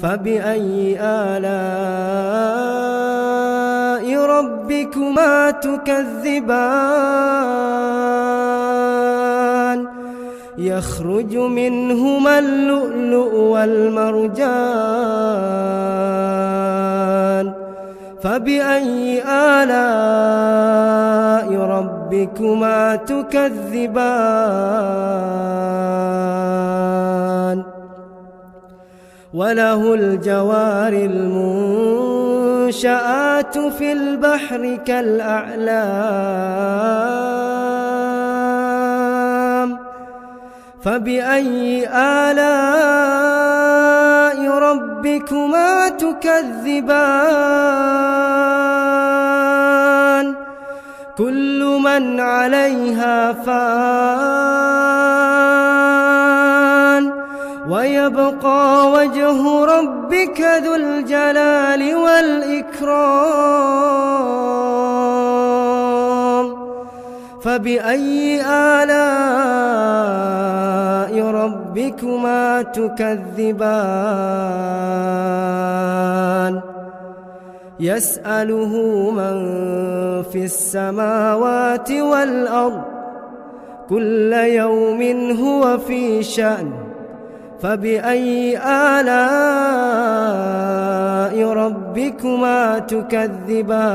فبأي آلاء ربكما تكذبان يخرج منهما اللؤلؤ والمرجان فبأي آلاء ربكما تكذبان وله الجوار المنشآت في البحر كالأعلام فبأي آلاء ربكما تكذبان كل من عليها فان ويبقى وجه ربك ذو الجلال والإكرام فبأي آلاء ربكما تكذبان يسأله من في السماوات والأرض كل يوم هو في شأن فبأي آلاء ربكما تكذبان